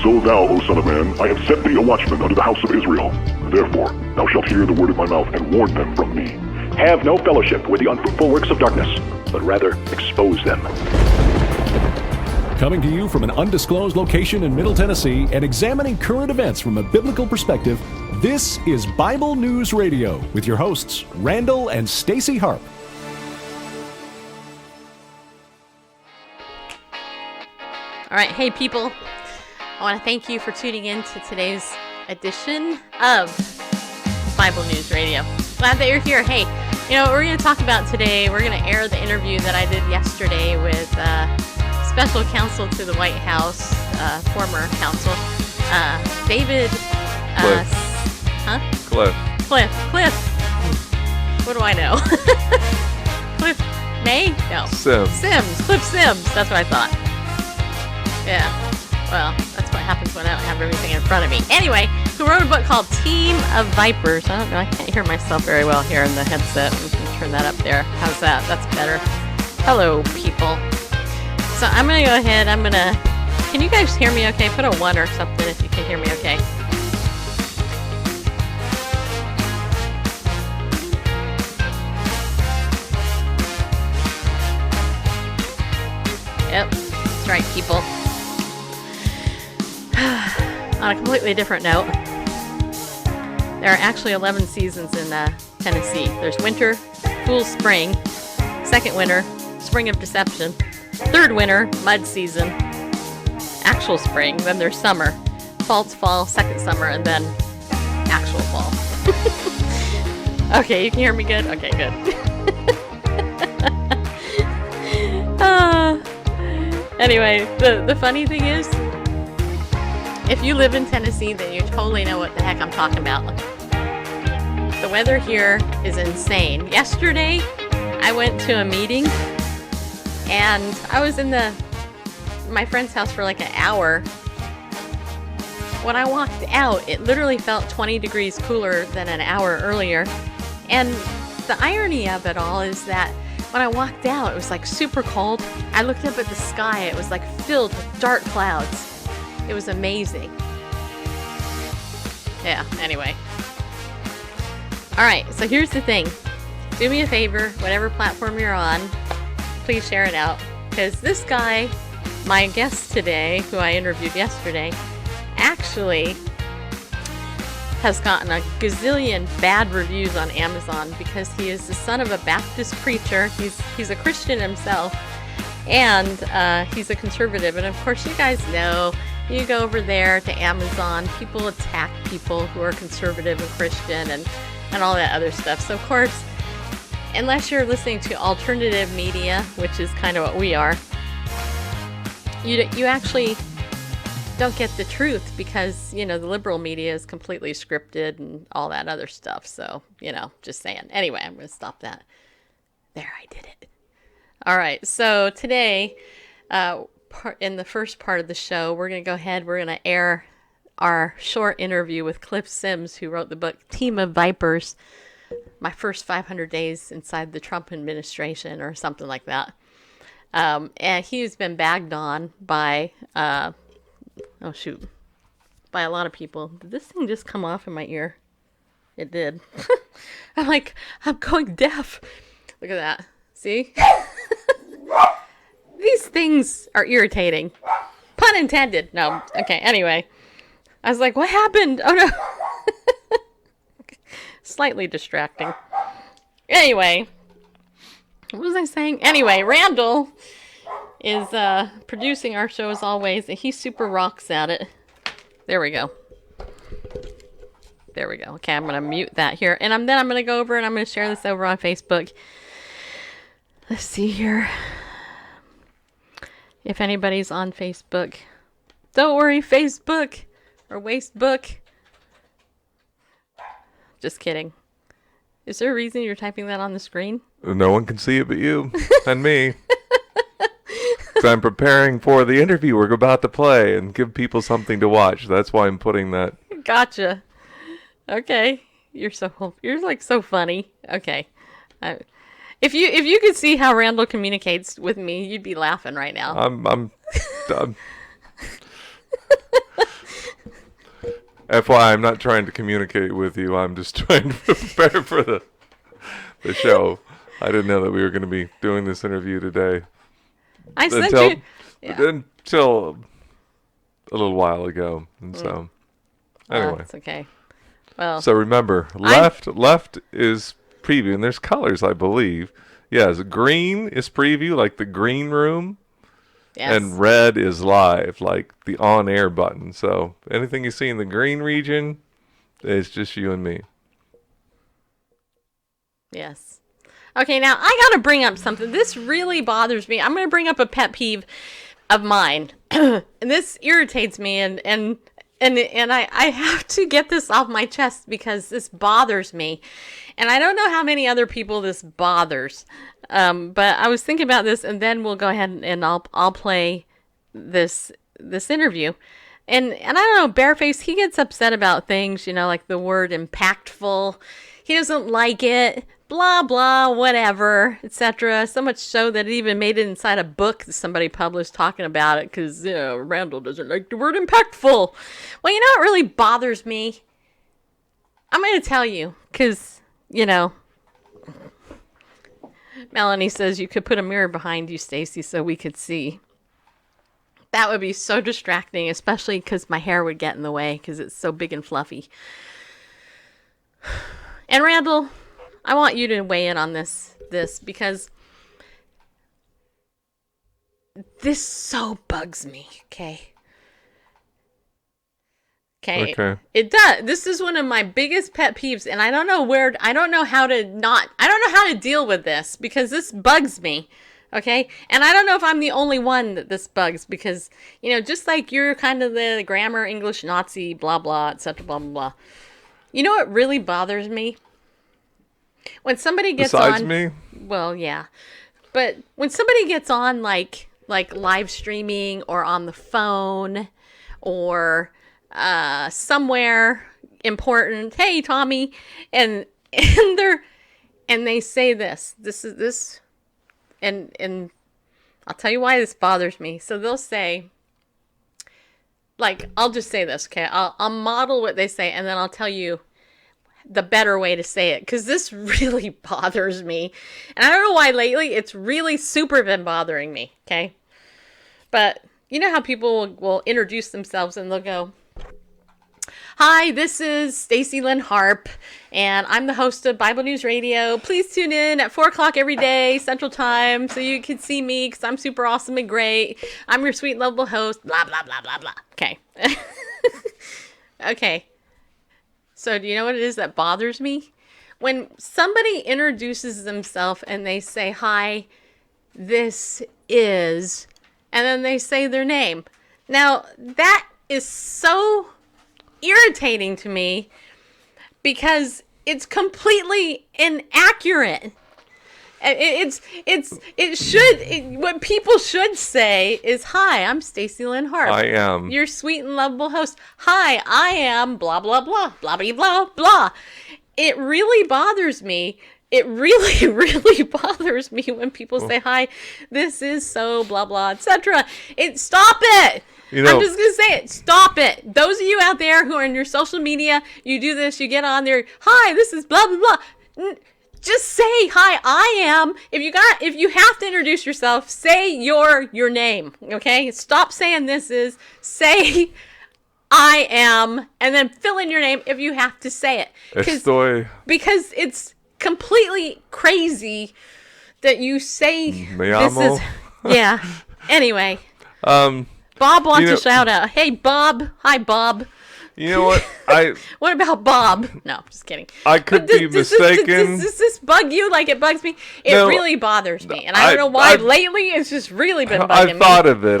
So thou, O son of man, I have set thee a watchman unto the house of Israel. Therefore, thou shalt hear the word of my mouth, and warn them from me. Have no fellowship with the unfruitful works of darkness, but rather expose them. Coming to you from an undisclosed location in Middle Tennessee and examining current events from a biblical perspective, this is Bible News Radio with your hosts, Randall and Stacy Harp. All right, hey people, I want to thank you for tuning in to today's edition of Bible News Radio. Glad that you're here. Hey, you know what we're going to talk about today? We're going to air the interview that I did yesterday with special counsel to the White House, former counsel, David. Cliff. What do I know? Cliff May? No. Sims. Cliff Sims. That's what I thought. Yeah, well, that's what happens when I don't have everything in front of me. Anyway, who wrote a book called Team of Vipers. I don't know, I can't hear myself very well here in the headset. We can turn that up there. How's that? That's better. Hello, people. So I'm going to go ahead. Can you guys hear me okay? Put a 1 or something if you can hear me okay. Yep, that's right, people. On a completely different note, there are actually 11 seasons in Tennessee. There's winter, fool's spring, second winter, spring of deception, third winter, mud season, actual spring, then there's summer, fall's fall, second summer, and then actual fall. Okay, you can hear me good? Okay, good. Anyway, the funny thing is, if you live in Tennessee, then you totally know what the heck I'm talking about. The weather here is insane. Yesterday, I went to a meeting, and I was in my friend's house for like an hour. When I walked out, it literally felt 20 degrees cooler than an hour earlier. And the irony of it all is that when I walked out, it was like super cold. I looked up at the sky, it was like filled with dark clouds. It was amazing. Yeah, anyway. Alright, so here's the thing. Do me a favor, whatever platform you're on, please share it out. Because this guy, my guest today, who I interviewed yesterday, actually has gotten a gazillion bad reviews on Amazon because he is the son of a Baptist preacher. He's a Christian himself, and he's a conservative. And of course, you guys know, you go over there to Amazon, people attack people who are conservative and Christian and all that other stuff. So of course, unless you're listening to alternative media, which is kind of what we are, you actually don't get the truth because, you know, the liberal media is completely scripted and all that other stuff. So, you know, just saying. Anyway, I'm going to stop that. There, I did it. All right. So today, in the first part of the show, we're going to go ahead. We're going to air our short interview with Cliff Sims, who wrote the book Team of Vipers, My First 500 Days Inside the Trump Administration, or something like that. And he's been bagged on by, by a lot of people. Did this thing just come off in my ear? It did. I'm going deaf. Look at that. See? These things are irritating. Pun intended. No. Okay, anyway. I was like, what happened? Oh, no. Slightly distracting. Anyway. What was I saying? Anyway, Randall is producing our show as always, and he super rocks at it. There we go. Okay, I'm going to mute that here. And then I'm going to go over and I'm going to share this over on Facebook. Let's see here. If anybody's on Facebook, don't worry, Facebook or Wastebook. Just kidding. Is there a reason you're typing that on the screen? No one can see it but you and me. So I'm preparing for the interview we're about to play and give people something to watch. That's why I'm putting that. Gotcha. Okay. You're like so funny. Okay. If you could see how Randall communicates with me, you'd be laughing right now. FYI, I'm not trying to communicate with you. I'm just trying to prepare for the show. I didn't know that we were going to be doing this interview today. I sent you. Yeah. Until a little while ago. And so, anyway. That's okay. Well, so remember, left is preview, and there's colors, I believe. Yes, green is preview, like the green room. Yes. And red is live, like the on-air button. So anything you see in the green region, it's just you and me. Yes. Okay, now I got to bring up something. This really bothers me. I'm going to bring up a pet peeve of mine. And this irritates me, and I have to get this off my chest because this bothers me. And I don't know how many other people this bothers. But I was thinking about this, and then we'll go ahead and I'll play this interview. And I don't know, Bareface, he gets upset about things, like the word impactful. He doesn't like it, blah, blah, whatever, etc. So much so that it even made it inside a book that somebody published talking about it because, Randall doesn't like the word impactful. Well, you know what really bothers me? I'm going to tell you because, Melanie says you could put a mirror behind you, Stacy, so we could see. That would be so distracting, especially because my hair would get in the way because it's so big and fluffy. And Randall, I want you to weigh in on this because this so bugs me, okay? Okay. It does. This is one of my biggest pet peeves, and I don't know how to deal with this because this bugs me. Okay. And I don't know if I'm the only one that this bugs because, just like you're kind of the grammar English Nazi, blah, blah, etc., blah, blah, blah. You know what really bothers me? When somebody gets Besides on. me? Well, yeah. But when somebody gets on like live streaming or on the phone or somewhere important, hey Tommy, and they say this and I'll tell you why this bothers me. So they'll say, I'll just say this, okay? I'll model what they say, and then I'll tell you the better way to say it, because this really bothers me. And I don't know why lately, it's really super been bothering me, okay? But you know how people will introduce themselves and they'll go, hi, this is Stacy Lynn Harp, and I'm the host of Bible News Radio. Please tune in at 4 o'clock every day, Central Time, so you can see me, because I'm super awesome and great. I'm your sweet, lovable host, blah, blah, blah, blah, blah. Okay. Okay. So do you know what it is that bothers me? When somebody introduces themselves and they say, hi, this is, and then they say their name. Now, that is so irritating to me because it's completely inaccurate. What people should say is, hi, I'm Stacy Lynn Harp. I am your sweet and lovable host. Hi, I am blah, blah, blah, blah, blah, blah, blah. It really bothers me. It really, really bothers me when people say, hi, this is so blah, blah, etc. Stop it. I'm just going to say it. Stop it. Those of you out there who are in your social media, you do this, you get on there, hi, this is blah, blah, blah. Just say, hi, I am. If you have to introduce yourself, say your name, okay? Stop saying this is. Say, I am, and then fill in your name if you have to say it. Because it's completely crazy that you say this is. Yeah. Anyway. Bob wants a shout out. Hey, Bob. Hi, Bob. You know what? What about Bob? No, just kidding. I could be mistaken. Does this bug you like it bugs me? It really bothers me. And I don't know why lately it's just really been bugging me. I've thought of it.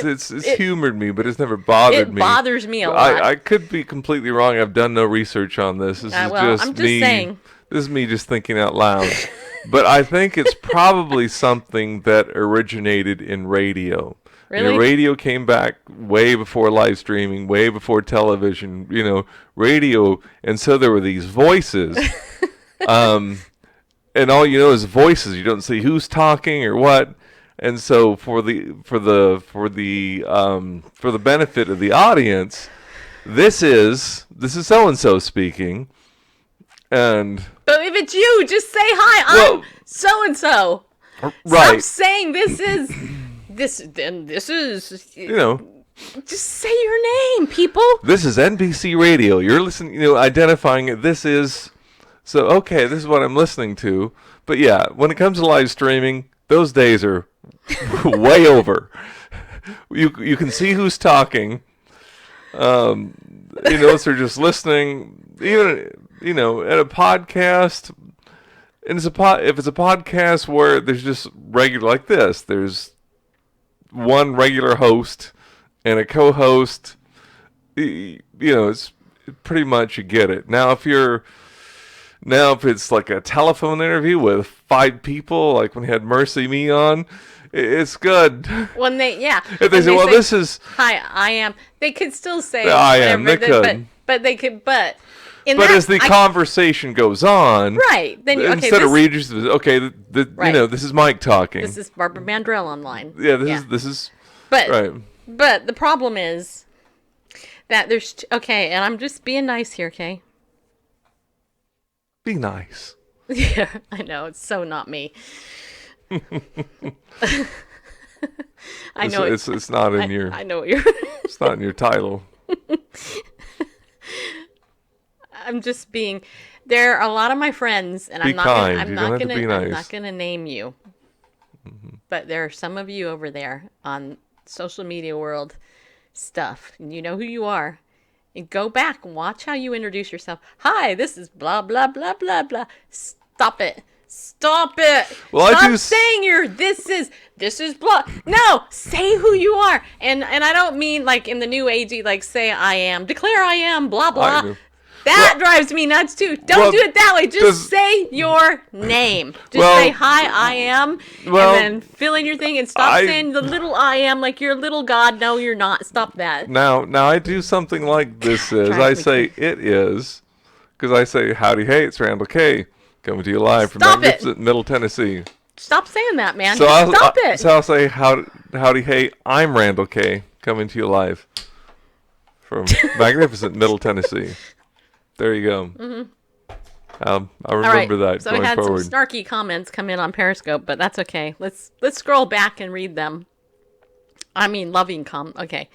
It's humored me, but it's never bothered me. It bothers me a lot. I could be completely wrong. I've done no research on this. This is I'm just saying. This is me just thinking out loud. But I think it's probably something that originated in radio. Really? Radio came back way before live streaming, way before television, radio. And so there were these voices. And all you know is voices. You don't see who's talking or what. And so for the benefit of the audience, this is so-and-so speaking. And but if it's you, just say hi. I'm so-and-so. Right. Stop saying this is this is. Just say your name, people. This is NBC Radio. You're listening, identifying it. This is this is what I'm listening to. But yeah, when it comes to live streaming, those days are way over. You can see who's talking. So they're just listening. Even at a podcast, and if it's a podcast where there's just regular like this, there's one regular host and a co-host. It's pretty much you get it. Now if it's like a telephone interview with 5 people, like when we had Mercy Me on, it's good. When if they say, this is hi, I am. They could still say I am. They could, but they could, but. As the conversation goes on, right? Then instead of readers, this is Mike talking. This is Barbara Mandrell online. Yeah, this is. But right. But the problem is that there's and I'm just being nice here, okay? Be nice. Yeah, I know it's so not me. I know it's not in your. I know what you're. It's not in your title. I'm just being. There are a lot of my friends, and I'm not gonna name you. Mm-hmm. But there are some of you over there on social media world stuff, and you know who you are. And go back and watch how you introduce yourself. Hi, this is blah blah blah blah blah. Stop it. Stop it. Well, Stop saying this is blah. No, say who you are. And I don't mean like in the new agey, like say I am, declare I am, blah blah. That drives me nuts too. Don't do it that way. Just say your name. Just say hi, I am, and then fill in your thing and stop saying the little I am like you're a little god. No, you're not. Stop that. Now I do something like this is. I say it is, because I say howdy hey, it's Randall K. coming to you live from magnificent Middle Tennessee. Stop saying that, man. So Stop it. So I'll say howdy hey, I'm Randall K. coming to you live from magnificent Middle Tennessee. There you go. Mm-hmm. I'll remember that so going we had forward. Some snarky comments come in on Periscope, but that's okay. Let's scroll back and read them. I mean, loving Okay.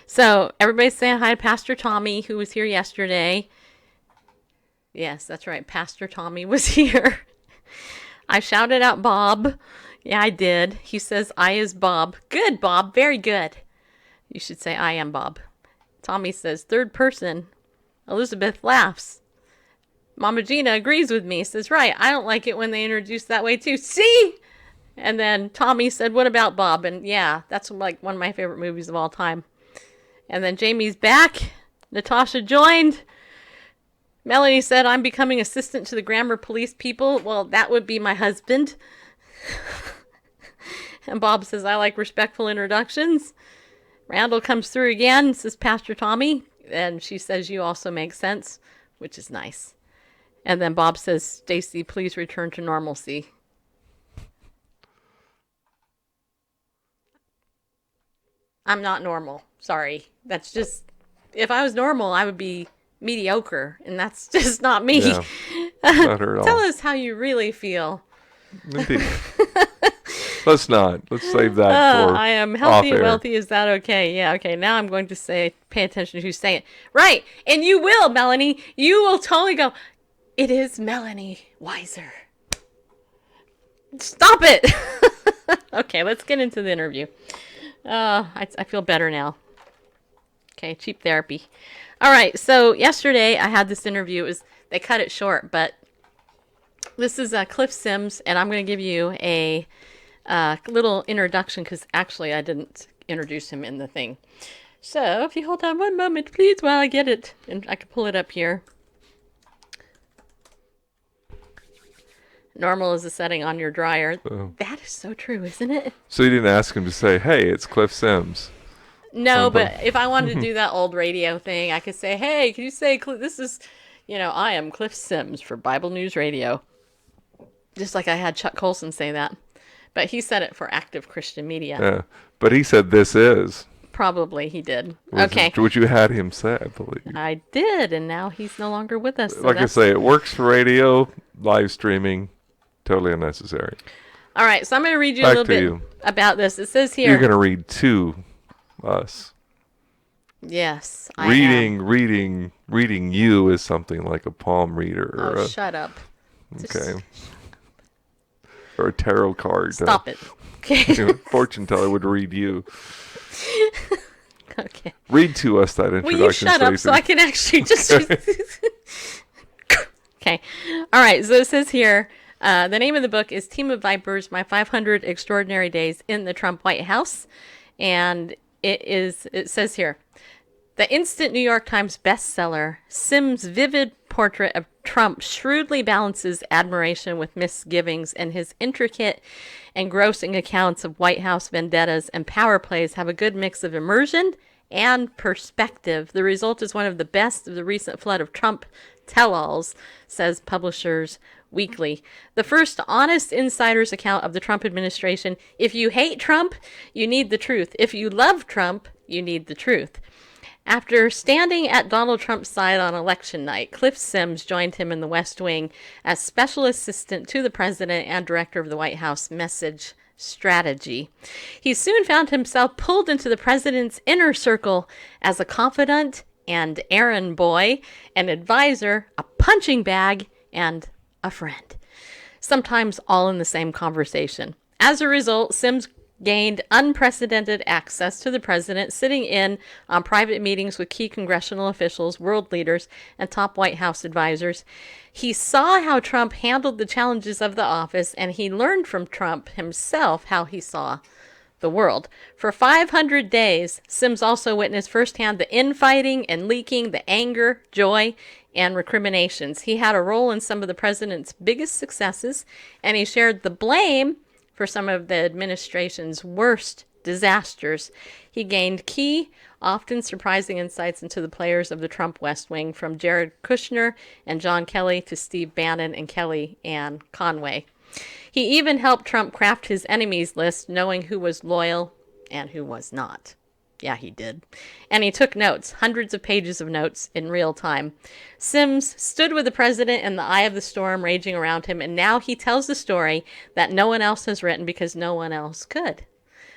So everybody's saying hi to Pastor Tommy, who was here yesterday. Yes, that's right. Pastor Tommy was here. I shouted out Bob. Yeah, I did. He says, I is Bob. Good, Bob. Very good. You should say, I am Bob. Tommy says, third person. Elizabeth laughs. Mama Gina agrees with me. Says, right, I don't like it when they introduce that way too. See? And then Tommy said, what about Bob? And yeah, that's like one of my favorite movies of all time. And then Jamie's back. Natasha joined. Melanie said, I'm becoming assistant to the grammar police people. Well, that would be my husband. And Bob says, I like respectful introductions. Randall comes through again, says Pastor Tommy. And she says, you also make sense, which is nice. And then Bob says, Stacy, please return to normalcy. I'm not normal. Sorry. That's just, if I was normal, I would be mediocre. And that's just not me. Yeah, not her at all. Tell us how you really feel. Indeed. Let's not. Let's save that for I am healthy and off-air. wealthy. Is that okay? Yeah, okay. Now I'm going to pay attention to who's saying it. Right. And you will, Melanie. You will totally go, it is Melanie Weiser. Stop it. Okay, let's get into the interview. I feel better now. Okay, cheap therapy. All right, so yesterday I had this interview. They cut it short, but this is Cliff Sims, and I'm going to give you a little introduction because actually I didn't introduce him in the thing. So if you hold on one moment, please, while I get it, and I can pull it up here. Normal is the setting on your dryer. That is so true, isn't it? So you didn't ask him to say, hey, it's Cliff Sims. No, but if I wanted to do that old radio thing, I could say, hey, can you say, this is, I am Cliff Sims for Bible News Radio. Just like I had Chuck Colson say that. But he said it for Active Christian Media. Yeah, but he said this is. Probably he did. Okay. Which you had him say, I believe. I did, and now he's no longer with us. So like I say, it works for radio, live streaming, totally unnecessary. All right, so I'm going to read you a little bit about this. It says here. You're going to read to us. Yes, I am. Reading you is something like a palm reader. Or shut up. Okay. Or a tarot card. Stop it. Okay. Fortune teller would read you. Okay. Read to us that introduction. Will you shut up so I can actually just... Okay. All right, so it says here, the name of the book is Team of Vipers, My 500 Extraordinary Days in the Trump White House. And it says here, the instant New York Times bestseller, Sims' vivid portrait of Trump shrewdly balances admiration with misgivings, and his intricate, engrossing accounts of White House vendettas and power plays have a good mix of immersion and perspective. The result is one of the best of the recent flood of Trump tell-alls, says Publishers Weekly. The first honest insider's account of the Trump administration. If you hate Trump, you need the truth. If you love Trump, you need the truth. After standing at Donald Trump's side on election night, Cliff Sims joined him in the West Wing as special assistant to the president and director of the White House message strategy. He soon found himself pulled into the president's inner circle as a confidant and errand boy, an advisor, a punching bag, and a friend. Sometimes all in the same conversation. As a result, Sims gained unprecedented access to the president, sitting in on private meetings with key congressional officials, world leaders, and top White House advisors. He saw how Trump handled the challenges of the office, and he learned from Trump himself how he saw the world. For 500 days, Sims also witnessed firsthand the infighting and leaking, the anger, joy, and recriminations. He had a role in some of the president's biggest successes, and he shared the blame for some of the administration's worst disasters. He gained key, often surprising insights into the players of the Trump West Wing, from Jared Kushner and John Kelly to Steve Bannon and Kellyanne Conway. He even helped Trump craft his enemies list, knowing who was loyal and who was not. Yeah, he did. And he took notes, hundreds of pages of notes in real time. Sims stood with the president in the eye of the storm raging around him, and now he tells the story that no one else has written because no one else could.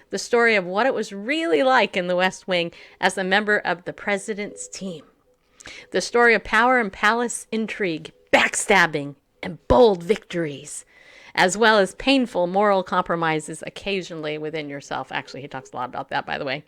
The story of what it was really like in the West Wing as a member of the president's team. The story of power and palace intrigue, backstabbing, and bold victories, as well as painful moral compromises occasionally within yourself. Actually, he talks a lot about that, by the way.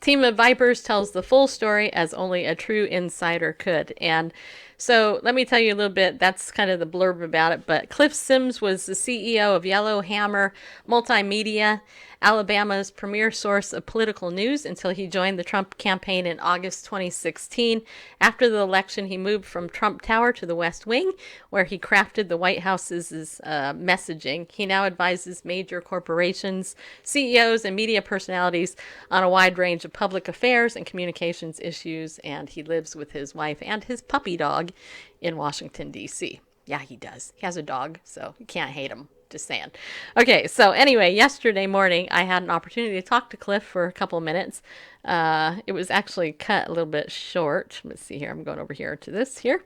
Team of Vipers tells the full story as only a true insider could. And so let me tell you a little bit. That's kind of the blurb about it. But Cliff Sims was the CEO of Yellowhammer Multimedia, Alabama's premier source of political news, until he joined the Trump campaign in August 2016. After the election, he moved from Trump Tower to the West Wing, where he crafted the White House's messaging. He now advises major corporations, CEOs, and media personalities on a wide range of public affairs and communications issues, and he lives with his wife and his puppy dog in Washington, D.C. Yeah, he does. He has a dog, so you can't hate him. Just saying. Okay, so anyway, yesterday morning, I had an opportunity to talk to Cliff for a couple of minutes. It was actually cut a little bit short. Let's see here. I'm going over here to this here.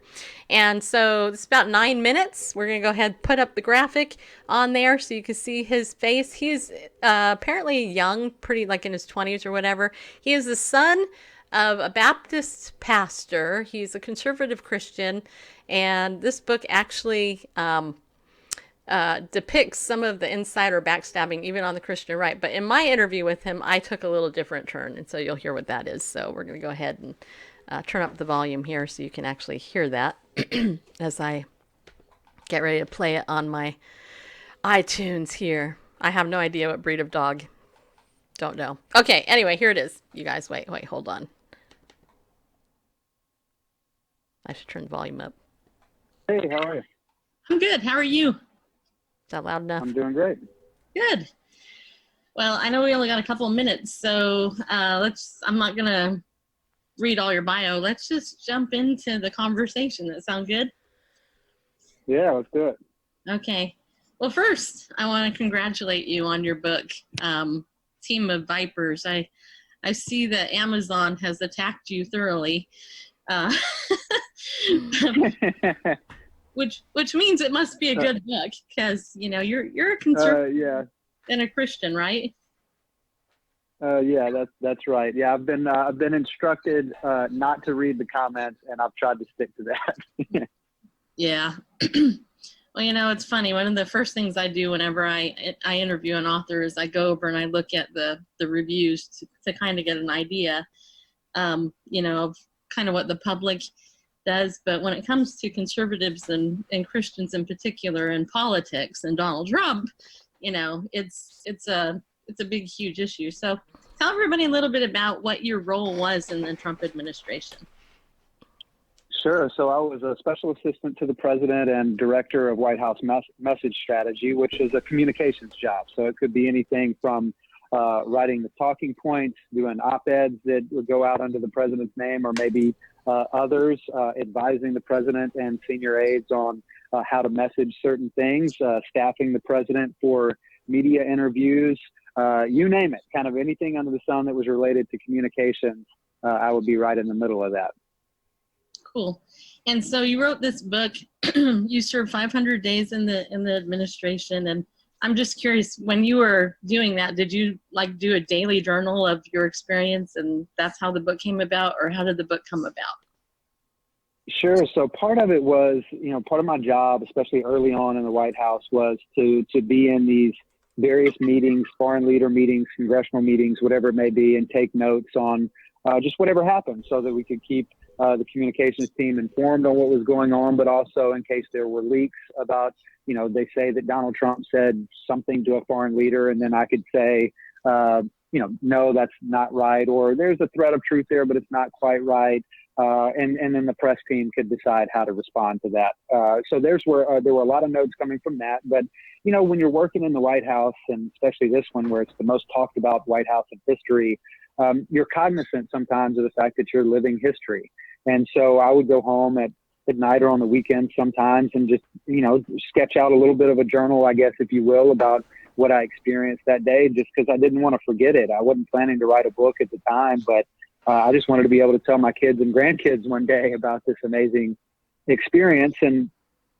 And so it's about 9 minutes. We're going to go ahead and put up the graphic on there so you can see his face. He's apparently young, pretty like in his 20s or whatever. He is the son of a Baptist pastor. He's a conservative Christian. And this book actually depicts some of the insider backstabbing, even on the Christian right. But in my interview with him, I took a little different turn, and so you'll hear what that is. So we're going to go ahead and turn up the volume here so you can actually hear that as I get ready to play it on my iTunes here. I have no idea what breed of dog. Don't know. Okay, anyway, here it is. You guys, wait, hold on. I should turn the volume up. Hey, how are you? I'm good. How are you? Is that loud enough? I'm doing great. Good. Well, I know we only got a couple of minutes, so I'm not going to read all your bio. Let's just jump into the conversation. That sound good? Yeah, let's do it. Okay. Well, first, I want to congratulate you on your book. team of vipers. I see that Amazon has attacked you thoroughly, which means it must be a good book, because you're a conservative and a Christian, right? Yeah, that's right. Yeah, I've been instructed not to read the comments, and I've tried to stick to that. Yeah. Well, it's funny. One of the first things I do whenever I interview an author is I go over and I look at the reviews to kind of get an idea, of kind of what the public does. But when it comes to conservatives and Christians in particular and politics and Donald Trump, it's a big, huge issue. So tell everybody a little bit about what your role was in the Trump administration. Sure. So I was a special assistant to the president and director of White House message strategy, which is a communications job. So it could be anything from writing the talking points, doing op-eds that would go out under the president's name, or maybe others, advising the president and senior aides on how to message certain things, staffing the president for media interviews, you name it, kind of anything under the sun that was related to communications. I would be right in the middle of that. Cool. And so you wrote this book. You served 500 days in the administration, and I'm just curious, when you were doing that, did you do a daily journal of your experience, and that's how the book came about, or how did the book come about? Sure. So part of it was, part of my job, especially early on in the White House, was to be in these various meetings, foreign leader meetings, congressional meetings, whatever it may be, and take notes on just whatever happened, so that we could keep the communications team informed on what was going on, but also in case there were leaks about, they say that Donald Trump said something to a foreign leader, and then I could say, no, that's not right, or there's a thread of truth there, but it's not quite right. And then the press team could decide how to respond to that. So there were a lot of notes coming from that. But, when you're working in the White House, and especially this one where it's the most talked about White House in history, you're cognizant sometimes of the fact that you're living history. And so I would go home at night or on the weekend sometimes and just, sketch out a little bit of a journal, I guess, if you will, about what I experienced that day, just because I didn't want to forget it. I wasn't planning to write a book at the time, but I just wanted to be able to tell my kids and grandkids one day about this amazing experience. And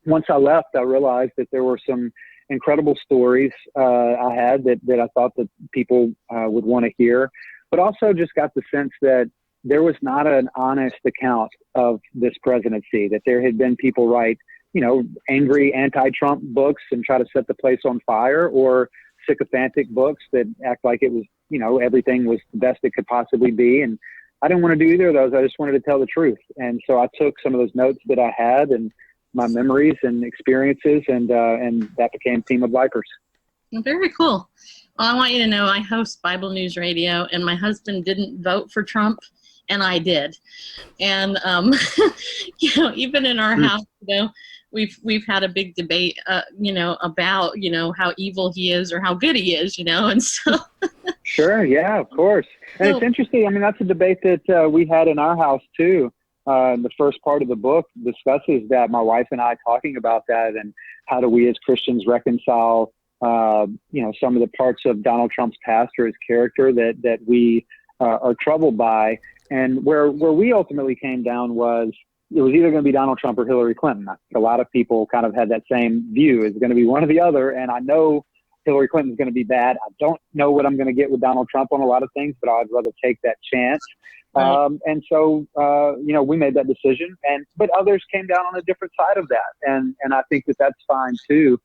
once I left, I realized that there were some incredible stories I had that I thought that people would want to hear, but also just got the sense that there was not an honest account of this presidency, that there had been people write, angry anti-Trump books and try to set the place on fire, or sycophantic books that act like it was, everything was the best it could possibly be. And I didn't want to do either of those. I just wanted to tell the truth. And so I took some of those notes that I had and my memories and experiences, and that became Team of Vipers. Very cool. Well, I want you to know I host Bible News Radio, and my husband didn't vote for Trump, and I did. And, even in our house, we've had a big debate, about, how evil he is or how good he is, and so. Sure. Yeah, of course. And it's interesting. I mean, that's a debate that we had in our house too. The first part of the book discusses that, my wife and I talking about that, and how do we as Christians reconcile, some of the parts of Donald Trump's past or his character that we are troubled by. And where we ultimately came down was, it was either going to be Donald Trump or Hillary Clinton. I think a lot of people kind of had that same view. It's going to be one or the other. And I know Hillary Clinton's going to be bad. I don't know what I'm going to get with Donald Trump on a lot of things, but I'd rather take that chance. And so, we made that decision, but others came down on a different side of that. And I think that that's fine too.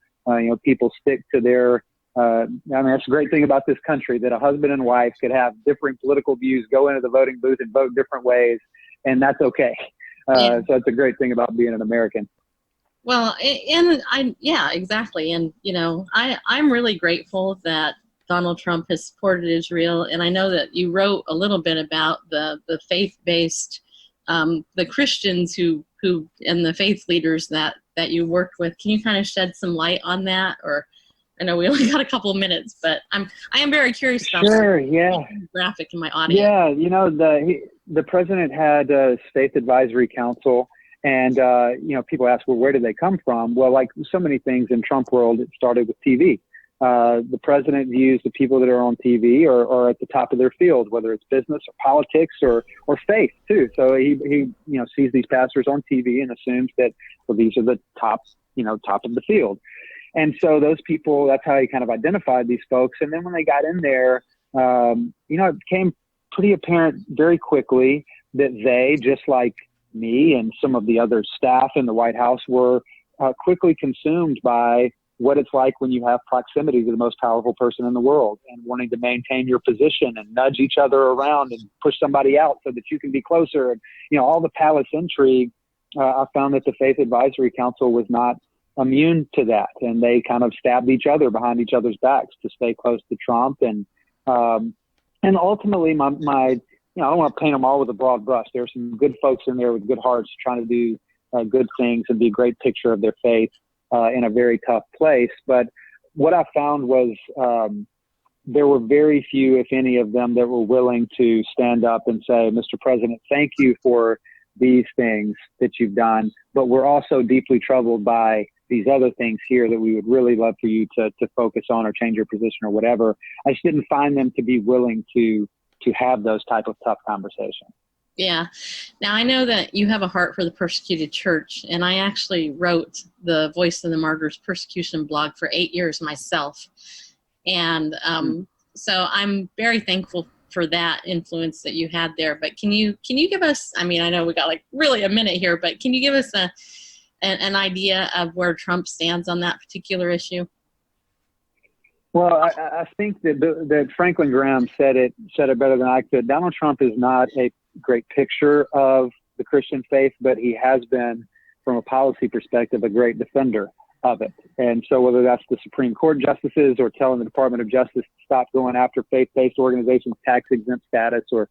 People stick to their, that's a great thing about this country, that a husband and wife could have different political views, go into the voting booth and vote different ways, and that's okay. So it's a great thing about being an American. Well, exactly. And, I'm really grateful that Donald Trump has supported Israel. And I know that you wrote a little bit about the faith-based, the Christians who and the faith leaders that you worked with. Can you kind of shed some light on that? Or I know we only got a couple of minutes, but I am very curious about the graphic in my audience. Yeah, the president had a faith advisory council, and people ask, well, where did they come from? Well, like so many things in Trump world, it started with TV. the president views the people that are on TV are at the top of their field, whether it's business or politics or faith too. So he sees these pastors on TV and assumes that, well, these are the top of the field. And so those people, that's how he kind of identified these folks. And then when they got in there, it became pretty apparent very quickly that they, just like me and some of the other staff in the White House, were quickly consumed by what it's like when you have proximity to the most powerful person in the world and wanting to maintain your position and nudge each other around and push somebody out so that you can be closer. And, all the palace intrigue, I found that the Faith Advisory Council was not immune to that. And they kind of stabbed each other behind each other's backs to stay close to Trump. And ultimately my I don't want to paint them all with a broad brush. There's some good folks in there with good hearts trying to do good things and be a great picture of their faith in a very tough place. But what I found was there were very few, if any of them, that were willing to stand up and say, Mr. President, thank you for these things that you've done, but we're also deeply troubled by these other things here that we would really love for you to focus on or change your position or whatever. I just didn't find them to be willing to have those type of tough conversations. Yeah. Now, I know that you have a heart for the persecuted church, and I actually wrote the Voice of the Martyrs persecution blog for 8 years myself. And so I'm very thankful for that influence that you had there. But can you give us, I know we got really a minute here, but can you give us an idea of where Trump stands on that particular issue? Well, I think that Franklin Graham said it better than I could. Donald Trump is not a great picture of the Christian faith, but he has been, from a policy perspective, a great defender of it. And so whether that's the Supreme Court justices or telling the Department of Justice to stop going after faith-based organizations, tax-exempt status, or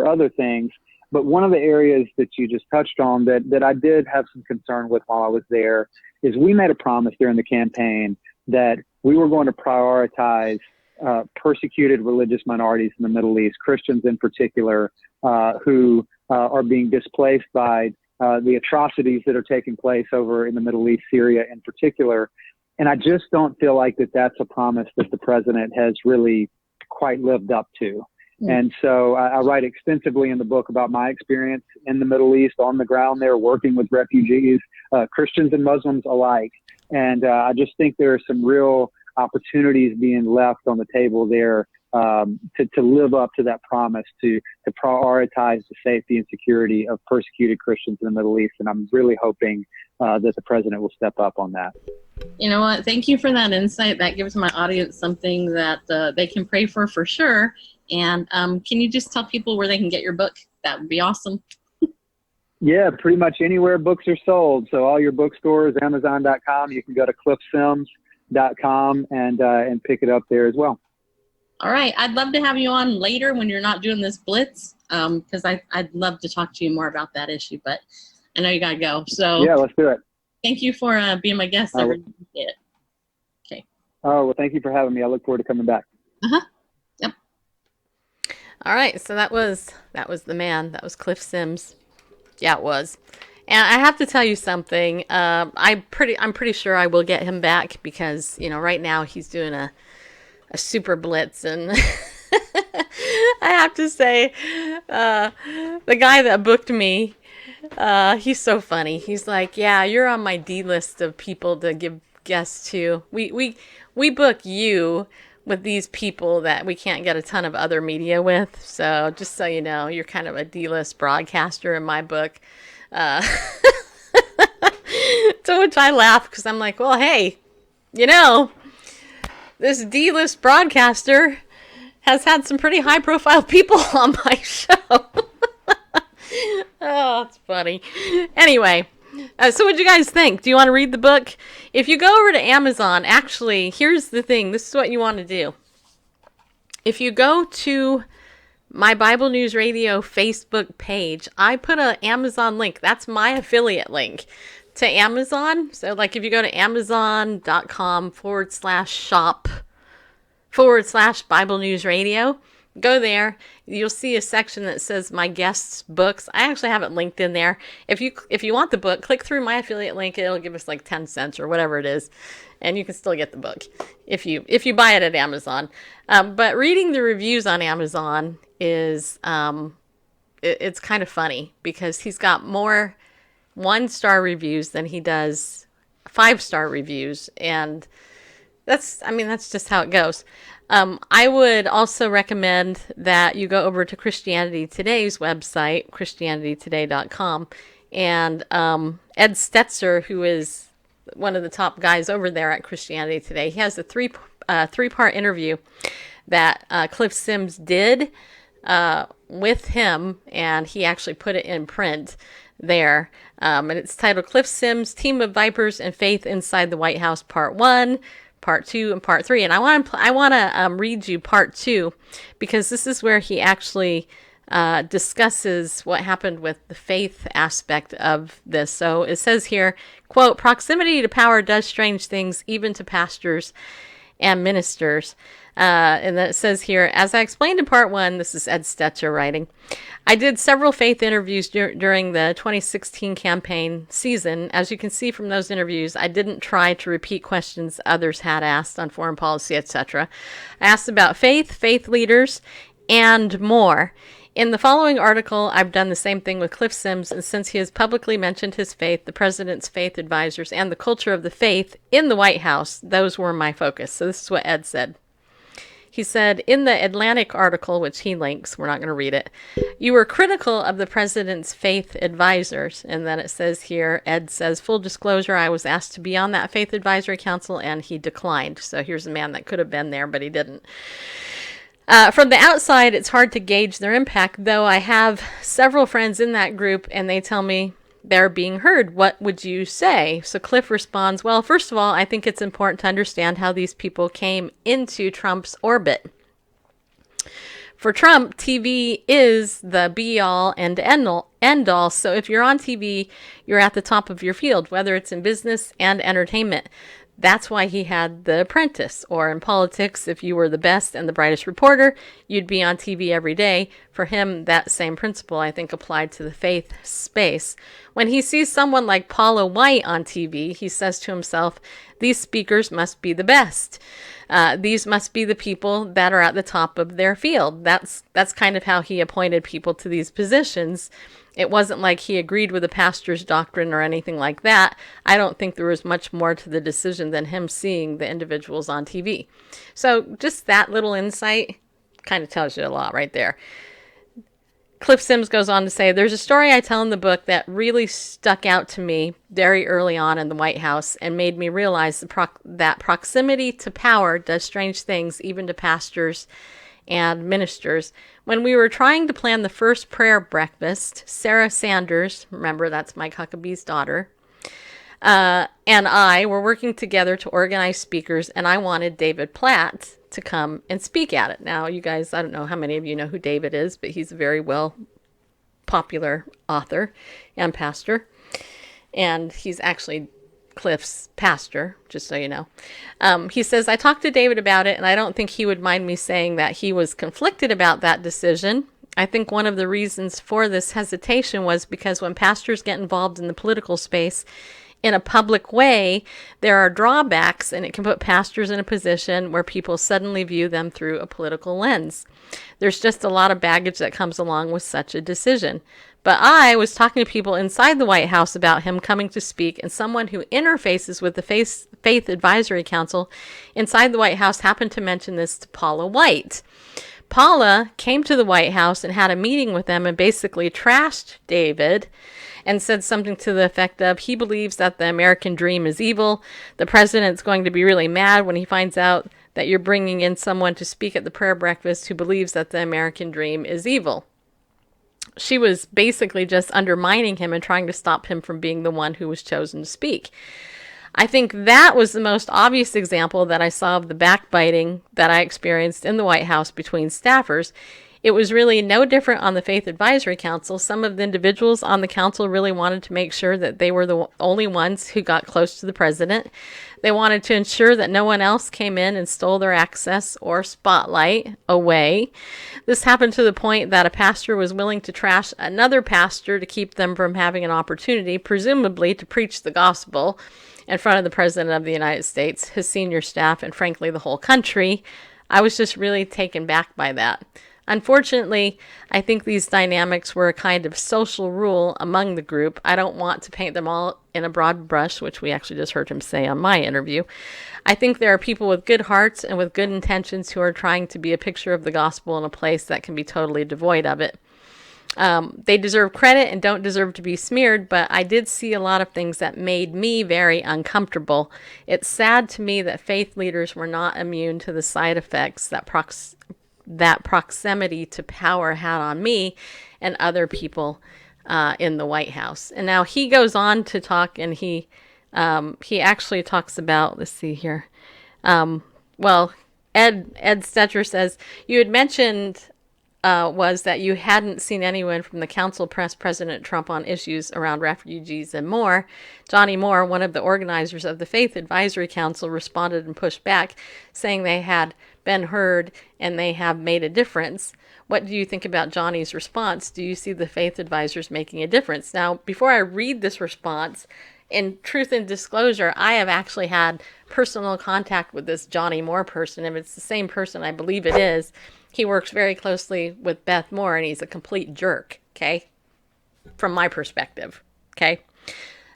other things. But one of the areas that you just touched on that I did have some concern with while I was there is we made a promise during the campaign that we were going to prioritize persecuted religious minorities in the Middle East, Christians in particular, who are being displaced by the atrocities that are taking place over in the Middle East, Syria in particular. And I just don't feel like that's a promise that the president has really quite lived up to. And so I write extensively in the book about my experience in the Middle East, on the ground there, working with refugees, Christians and Muslims alike. And I just think there are some real opportunities being left on the table there to live up to that promise, to prioritize the safety and security of persecuted Christians in the Middle East. And I'm really hoping that the president will step up on that. You know what? Thank you for that insight. That gives my audience something that they can pray for sure. And can you just tell people where they can get your book? That would be awesome. Yeah, pretty much anywhere books are sold. So all your bookstores, Amazon.com, you can go to cliffsims.com and pick it up there as well. All right. I'd love to have you on later when you're not doing this blitz, because I'd love to talk to you more about that issue, but I know you got to go. So yeah, let's do it. Thank you for being my guest. I really appreciate it. Okay. Oh, well, thank you for having me. I look forward to coming back. Uh-huh. Yep. All right. So that was the man. That was Cliff Sims. Yeah, it was. And I have to tell you something. I'm pretty sure I will get him back because, right now he's doing a super blitz, and I have to say, the guy that booked me, he's so funny. He's like, yeah, you're on my D list of people to give guests to. We book you with these people that we can't get a ton of other media with. So just so you know, you're kind of a D-list broadcaster in my book. To which I laugh because I'm like, well, hey, this D-list broadcaster has had some pretty high-profile people on my show. Oh, it's funny. Anyway, so what do you guys think? Do you want to read the book? If you go over to Amazon, actually, here's the thing. This is what you want to do. If you go to my Bible News Radio Facebook page, I put an Amazon link. That's my affiliate link to Amazon. So if you go to amazon.com/shop/Bible News Radio, Go there. You'll see a section that says my guests' books. I actually have it linked in there. If you want the book, click through my affiliate link. It'll give us like 10 cents or whatever it is, and you can still get the book if you buy it at Amazon. But reading the reviews on Amazon is it's kind of funny because he's got more 1-star reviews than he does 5-star reviews, and that's just how it goes. I would also recommend that you go over to Christianity Today's website, christianitytoday.com, and Ed Stetzer, who is one of the top guys over there at Christianity Today, he has a three-part interview that Cliff Sims did with him, and he actually put it in print there. And it's titled Cliff Sims, Team of Vipers and Faith Inside the White House, Part 1, Part 2, and Part 3. And I want to read you Part 2 because this is where he actually discusses what happened with the faith aspect of this. So it says here, quote, proximity to power does strange things even to pastors and ministers. And then it says here, as I explained in Part 1, this is Ed Stetzer writing, I did several faith interviews during the 2016 campaign season. As you can see from those interviews, I didn't try to repeat questions others had asked on foreign policy, etc. I asked about faith leaders, and more. In the following article, I've done the same thing with Cliff Sims, and since he has publicly mentioned his faith, the president's faith advisors, and the culture of the faith in the White House, those were my focus. So this is what Ed said. He said, in the Atlantic article, which he links, we're not going to read it, you were critical of the president's faith advisors. And then it says here, Ed says, full disclosure, I was asked to be on that faith advisory council, and he declined. So here's a man that could have been there, but he didn't. From the outside, it's hard to gauge their impact, though I have several friends in that group, and they tell me they're being heard. What would you say? So Cliff responds, well, first of all, I think it's important to understand how these people came into Trump's orbit. For Trump, TV is the be-all and end-all. So if you're on TV, you're at the top of your field, whether it's in business and entertainment. That's why he had The Apprentice. Or in politics, if you were the best and the brightest reporter, you'd be on TV every day. For him, that same principle, I think, applied to the faith space. When he sees someone like Paula White on TV, he says to himself, these speakers must be the best. These must be the people that are at the top of their field. That's kind of how he appointed people to these positions. It wasn't like he agreed with the pastor's doctrine or anything like that. I don't think there was much more to the decision than him seeing the individuals on TV. So just that little insight kind of tells you a lot right there. Cliff Sims goes on to say, there's a story I tell in the book that really stuck out to me very early on in the White House and made me realize that proximity to power does strange things even to pastors and ministers. When we were trying to plan the first prayer breakfast, Sarah Sanders, remember that's Mike Huckabee's daughter, and I were working together to organize speakers, and I wanted David Platt to come and speak at it. Now, you guys, I don't know how many of you know who David is, but he's a very popular author and pastor, and he's actually Cliff's pastor, just so you know. He says, I talked to David about it, and I don't think he would mind me saying that he was conflicted about that decision. I think one of the reasons for this hesitation was because when pastors get involved in the political space in a public way, there are drawbacks, and it can put pastors in a position where people suddenly view them through a political lens. There's just a lot of baggage that comes along with such a decision. But I was talking to people inside the White House about him coming to speak, and someone who interfaces with the Faith Advisory Council inside the White House happened to mention this to Paula White. Paula came to the White House and had a meeting with them and basically trashed David and said something to the effect of, he believes that the American dream is evil. The president's going to be really mad when he finds out that you're bringing in someone to speak at the prayer breakfast who believes that the American dream is evil. She was basically just undermining him and trying to stop him from being the one who was chosen to speak. I think that was the most obvious example that I saw of the backbiting that I experienced in the White House between staffers. It was really no different on the Faith Advisory Council. Some of the individuals on the council really wanted to make sure that they were the only ones who got close to the president. They wanted to ensure that no one else came in and stole their access or spotlight away. This happened to the point that a pastor was willing to trash another pastor to keep them from having an opportunity, presumably to preach the gospel in front of the President of the United States, his senior staff, and frankly, the whole country. I was just really taken back by that. Unfortunately, I think these dynamics were a kind of social rule among the group. I don't want to paint them all in a broad brush, which we actually just heard him say on my interview. I think there are people with good hearts and with good intentions who are trying to be a picture of the gospel in a place that can be totally devoid of it. They deserve credit and don't deserve to be smeared, but I did see a lot of things that made me very uncomfortable. It's sad to me that faith leaders were not immune to the side effects that proximity to power had on me and other people in the White House. And now he goes on to talk, and he actually talks about, let's see here. Ed Stetcher says, you had mentioned was that you hadn't seen anyone from the council press President Trump on issues around refugees and more. Johnny Moore, one of the organizers of the Faith Advisory Council, responded and pushed back, saying they had been heard and they have made a difference. What do you think about Johnny's response? Do you see the faith advisors making a difference? Now, before I read this response, in truth and disclosure, I have actually had personal contact with this Johnny Moore person. If it's the same person, I believe it is. He works very closely with Beth Moore, and he's a complete jerk, okay? From my perspective, okay?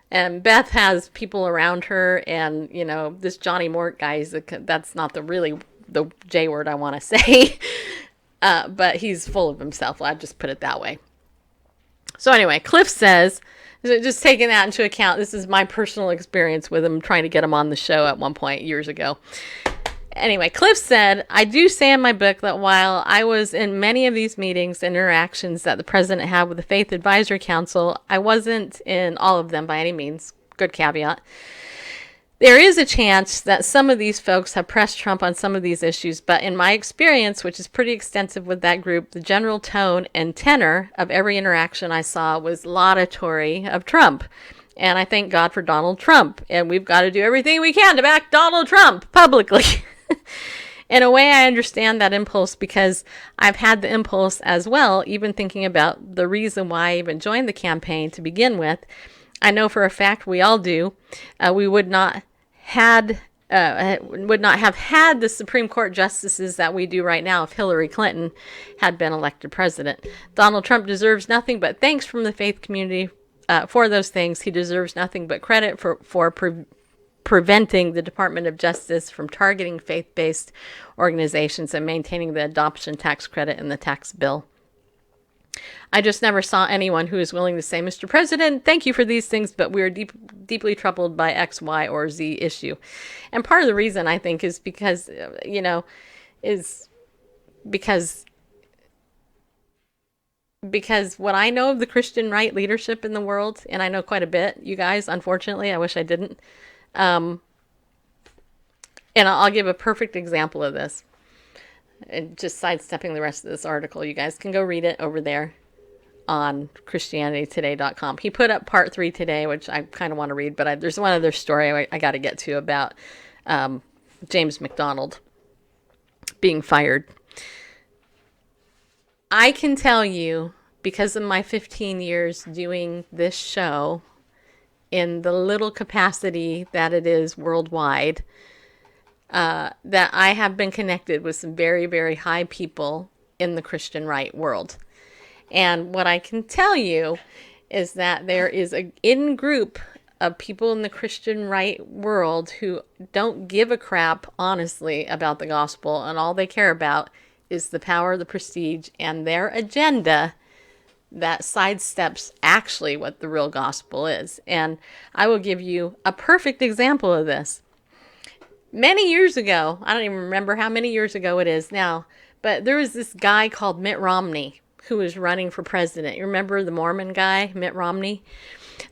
And Beth has people around her, and, you know, this Johnny Moore guy, that's not the J word I want to say. But he's full of himself. I'll just put it that way. So anyway, Cliff says, just taking that into account, this is my personal experience with him, trying to get him on the show at one point years ago. Anyway, Cliff said, I do say in my book that while I was in many of these meetings and interactions that the president had with the Faith Advisory Council, I wasn't in all of them by any means. Good caveat. There is a chance that some of these folks have pressed Trump on some of these issues, but in my experience, which is pretty extensive with that group, the general tone and tenor of every interaction I saw was laudatory of Trump. And I thank God for Donald Trump. And we've got to do everything we can to back Donald Trump publicly. In a way, I understand that impulse because I've had the impulse as well, even thinking about the reason why I even joined the campaign to begin with. I know for a fact we all do. We would not have had the Supreme Court justices that we do right now if Hillary Clinton had been elected president. Donald Trump deserves nothing but thanks from the faith community for those things. He deserves nothing but credit for preventing the Department of Justice from targeting faith-based organizations and maintaining the adoption tax credit in the tax bill. I just never saw anyone who is willing to say, Mr. President, thank you for these things, but we are deeply troubled by X, Y, or Z issue. And part of the reason, I think, is because, because what I know of the Christian right leadership in the world, and I know quite a bit, you guys, unfortunately, I wish I didn't. And I'll give a perfect example of this. And just sidestepping the rest of this article, you guys can go read it over there on ChristianityToday.com. He put up part 3 today, which I kind of want to read, but there's one other story I got to get to about James McDonald being fired. I can tell you, because of my 15 years doing this show, in the little capacity that it is worldwide, that I have been connected with some very, very high people in the Christian right world. And what I can tell you is that there is an in-group of people in the Christian right world who don't give a crap, honestly, about the gospel, and all they care about is the power, the prestige, and their agenda that sidesteps actually what the real gospel is. And I will give you a perfect example of this. Many years ago, I don't even remember how many years ago it is now, but there was this guy called Mitt Romney who was running for president. You remember the Mormon guy, Mitt Romney?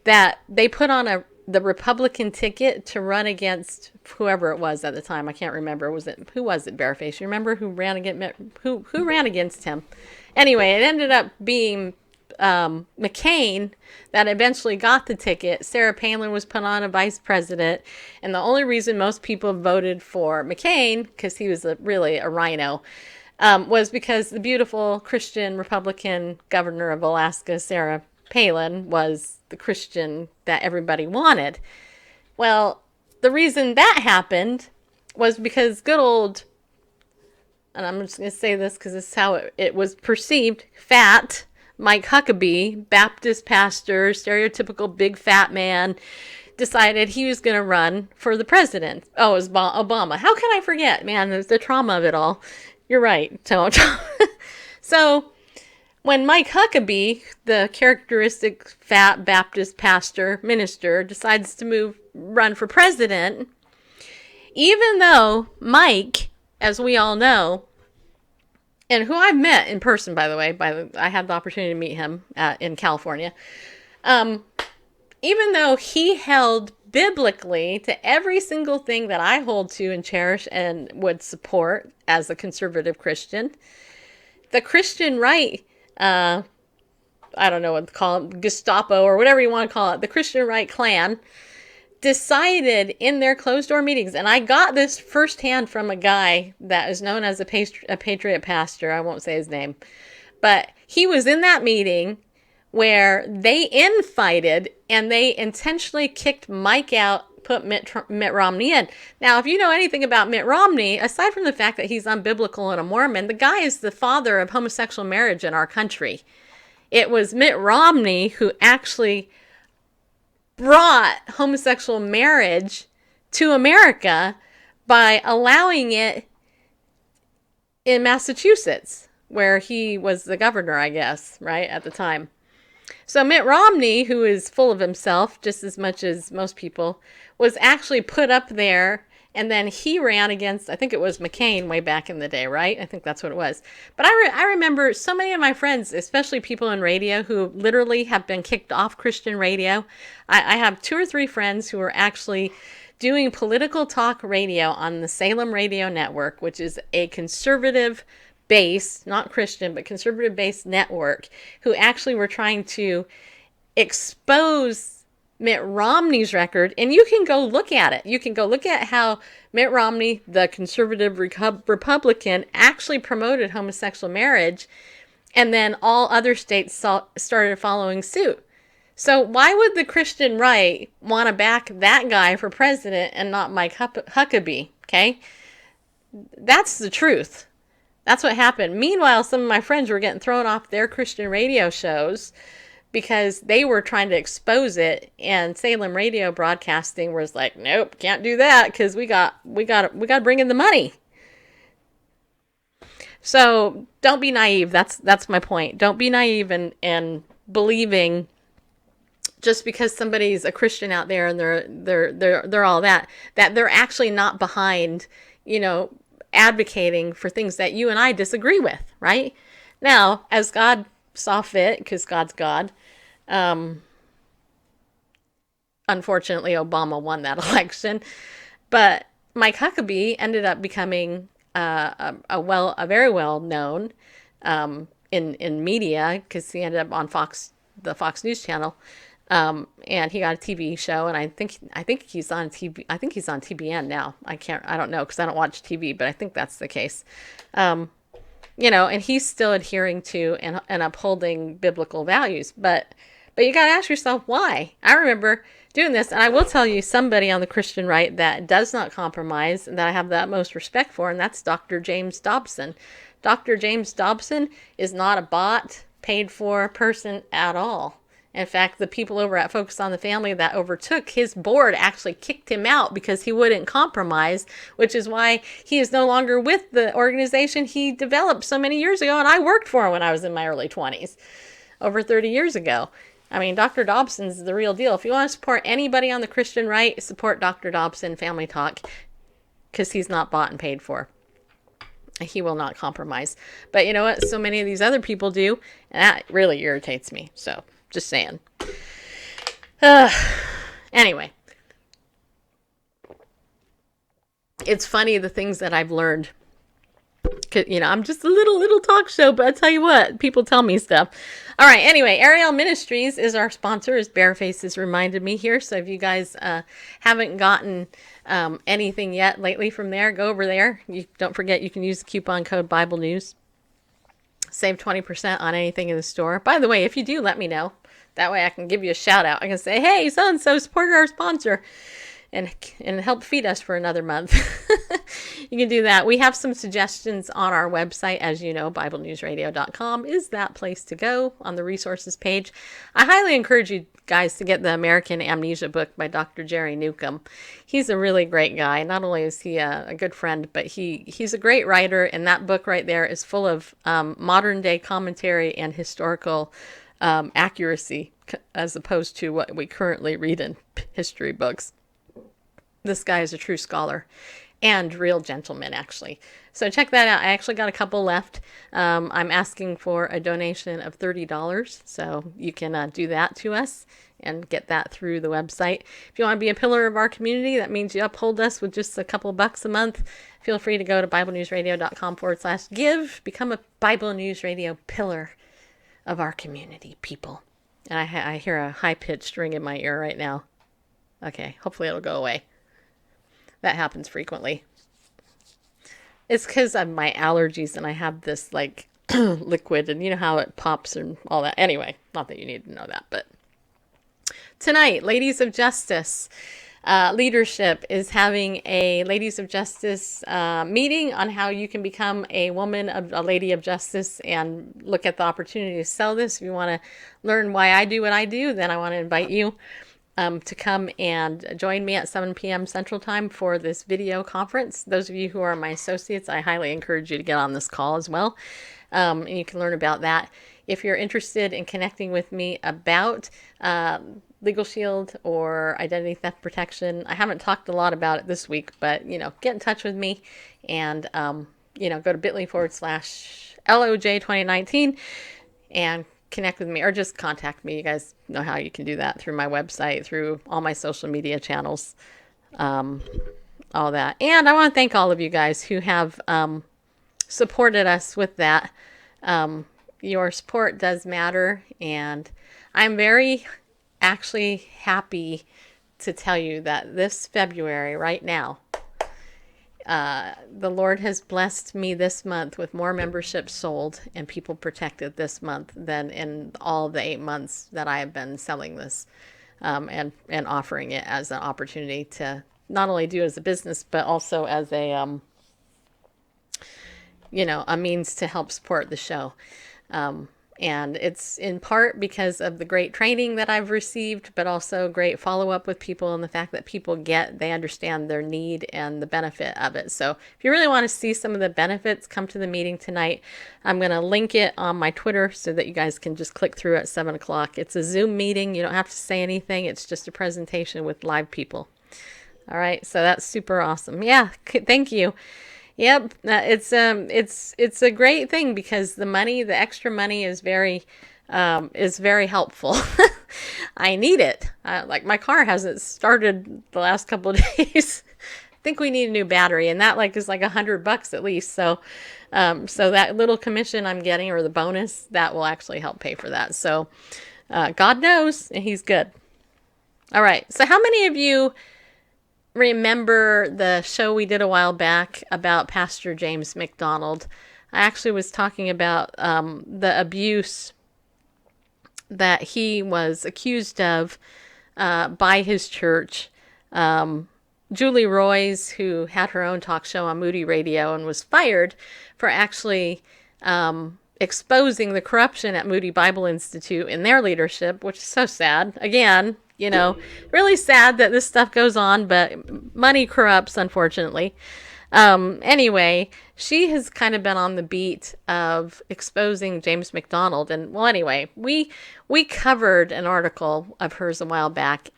That they put on the Republican ticket to run against whoever it was at the time. I can't remember. Who was it? Bareface. You remember who ran against him? Anyway, it ended up being McCain that eventually got the ticket. Sarah Palin was put on a vice president, and the only reason most people voted for McCain, because he was really a rhino, was because the beautiful Christian Republican governor of Alaska, Sarah Palin, was the Christian that everybody wanted. Well, the reason that happened was because good old, and I'm just going to say this because this is how it was perceived, fat Mike Huckabee, Baptist pastor, stereotypical big fat man, decided he was going to run for the president. Oh, it was Obama. How can I forget? Man, there's the trauma of it all. You're right. So when Mike Huckabee, the characteristic fat Baptist pastor minister, decides to run for president, even though Mike, as we all know, and who I've met in person, by the way, I had the opportunity to meet him in California, even though he held biblically to every single thing that I hold to and cherish and would support as a conservative Christian, the Christian right, I don't know what to call it, Gestapo or whatever you want to call it, the Christian right clan, decided in their closed-door meetings, and I got this firsthand from a guy that is known as a Patriot pastor, I won't say his name, but he was in that meeting where they infighted and they intentionally kicked Mike out, put Mitt Romney in. Now, if you know anything about Mitt Romney, aside from the fact that he's unbiblical and a Mormon, the guy is the father of homosexual marriage in our country. It was Mitt Romney who actually brought homosexual marriage to America by allowing it in Massachusetts, where he was the governor, I guess, right, at the time. So Mitt Romney, who is full of himself just as much as most people, was actually put up there, and then he ran against, I think it was McCain way back in the day, right? I think that's what it was. But I remember so many of my friends, especially people in radio, who literally have been kicked off Christian radio. I have 2 or 3 friends who are actually doing political talk radio on the Salem Radio Network, which is a conservative base, not Christian, but conservative based network, who actually were trying to expose Mitt Romney's record, and you can go look at it. You can go look at how Mitt Romney, the conservative Republican, actually promoted homosexual marriage, and then all other states started following suit. So why would the Christian right want to back that guy for president and not Mike Huckabee? Okay, that's the truth. That's what happened. Meanwhile, some of my friends were getting thrown off their Christian radio shows because they were trying to expose it, and Salem Radio Broadcasting was like, nope, can't do that because we got to bring in the money. So don't be naive. That's my point. Don't be naive and believing just because somebody's a Christian out there and they're all that they're actually not behind, advocating for things that you and I disagree with, right? Now, as God saw fit, because God's God, unfortunately, Obama won that election, but Mike Huckabee ended up becoming a very well known in media, because he ended up on the Fox News channel, and he got a TV show, and I think he's on TV. I think he's on TBN now. I don't know because I don't watch TV, but I think that's the case. And he's still adhering to and upholding biblical values, but you got to ask yourself why. I remember doing this, and I will tell you somebody on the Christian right that does not compromise and that I have the utmost respect for, and that's Dr. James Dobson. Dr. James Dobson is not a bought, paid for person at all. In fact, the people over at Focus on the Family that overtook his board actually kicked him out because he wouldn't compromise, which is why he is no longer with the organization he developed so many years ago, and I worked for him when I was in my early 20s, over 30 years ago. I mean, Dr. Dobson's the real deal. If you want to support anybody on the Christian right, support Dr. Dobson, Family Talk, because he's not bought and paid for. He will not compromise. But you know what? So many of these other people do, and that really irritates me. So, just saying. Anyway, it's funny the things that I've learned. You know, I'm just a little talk show, but I tell you what, people tell me stuff. All right, anyway, Ariel Ministries is our sponsor, as Bareface has reminded me here. So if you guys haven't gotten anything yet lately from there, go over there. Don't forget, you can use the coupon code Bible News. Save 20% on anything in the store. By the way, if you do, let me know. That way I can give you a shout out. I can say, hey, so-and-so supported our sponsor. And help feed us for another month. You can do that. We have some suggestions on our website. As you know, BibleNewsRadio.com is that place to go on the resources page. I highly encourage you guys to get the American Amnesia book by Dr. Jerry Newcomb. He's a really great guy. Not only is he a good friend, but he's a great writer. And that book right there is full of modern day commentary and historical accuracy, as opposed to what we currently read in history books. This guy is a true scholar and real gentleman, actually. So check that out. I actually got a couple left. I'm asking for a donation of $30. So you can do that to us and get that through the website. If you want to be a pillar of our community, that means you uphold us with just a couple bucks a month. Feel free to go to BibleNewsRadio.com/give. Become a Bible News Radio pillar of our community, people. And I hear a high-pitched ring in my ear right now. Okay, hopefully it'll go away. That happens frequently. It's because of my allergies and I have this like liquid and you know how it pops and all that. Anyway, not that you need to know that, but tonight, Ladies of Justice Leadership is having a Ladies of Justice meeting on how you can become a Lady of Justice and look at the opportunity to sell this. If you want to learn why I do what I do, then I want to invite you to come and join me at 7 p.m. Central Time for this video conference. Those of you who are my associates, I highly encourage you to get on this call as well. And you can learn about that. If you're interested in connecting with me about Legal Shield or identity theft protection, I haven't talked a lot about it this week, but, you know, get in touch with me and, you know, go to bit.ly/LOJ2019 and connect with me or just contact me. You guys know how you can do that through my website, through all my social media channels, all that. And I want to thank all of you guys who have supported us with that. Your support does matter, and I'm very actually happy to tell you that this February, right now, the Lord has blessed me this month with more memberships sold and people protected this month than in all the 8 months that I have been selling this and offering it as an opportunity to not only do as a business, but also as a, you know, a means to help support the show. And it's in part because of the great training that I've received, but also great follow-up with people and the fact that they understand their need and the benefit of it. So if you really want to see some of the benefits, come to the meeting tonight. I'm going to link it on my Twitter so that you guys can just click through at 7 o'clock. It's a Zoom meeting. You don't have to say anything. It's just a presentation with live people. All right. So that's super awesome. Yeah. Thank you. Yep, it's a great thing because the extra money is very helpful. I need it. Like my car hasn't started the last couple of days. I think we need a new battery, and that is like $100 at least. So that little commission I'm getting or the bonus that will actually help pay for that. So God knows, and He's good. All right. So how many of you remember the show we did a while back about Pastor James McDonald? I actually was talking about the abuse that he was accused of by his church. Julie Roys, who had her own talk show on Moody Radio and was fired for actually exposing the corruption at Moody Bible Institute in their leadership, which is so sad. Again, you know, really sad that this stuff goes on, but money corrupts, unfortunately. Anyway, she has kind of been on the beat of exposing James McDonald. And well, anyway, we covered an article of hers a while back.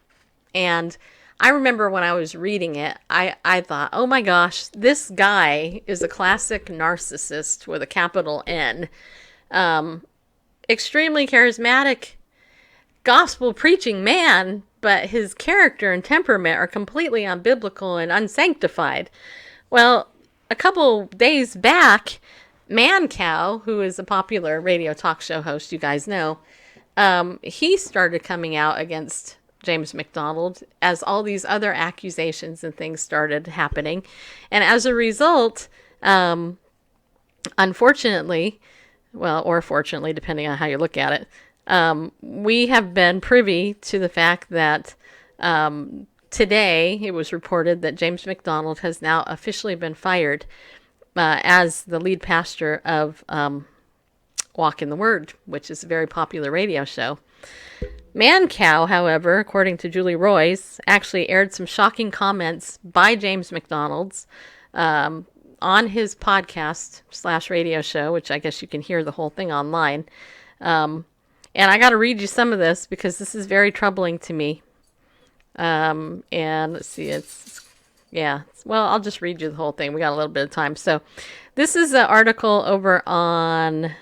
And I remember when I was reading it, I thought, oh my gosh, this guy is a classic narcissist with a capital N. Extremely charismatic, gospel preaching man, but his character and temperament are completely unbiblical and unsanctified. Well, a couple days back, Mancow, who is a popular radio talk show host, you guys know, he started coming out against James MacDonald as all these other accusations and things started happening. And as a result, unfortunately, well, or fortunately, depending on how you look at it, we have been privy to the fact that today it was reported that James MacDonald has now officially been fired as the lead pastor of Walk in the Word, which is a very popular radio show. Mancow, however, according to Julie Roys, actually aired some shocking comments by James MacDonald on his podcast / radio show, which I guess you can hear the whole thing online. And I got to read you some of this because this is very troubling to me. And let's see, well, I'll just read you the whole thing. We got a little bit of time. So this is an article over on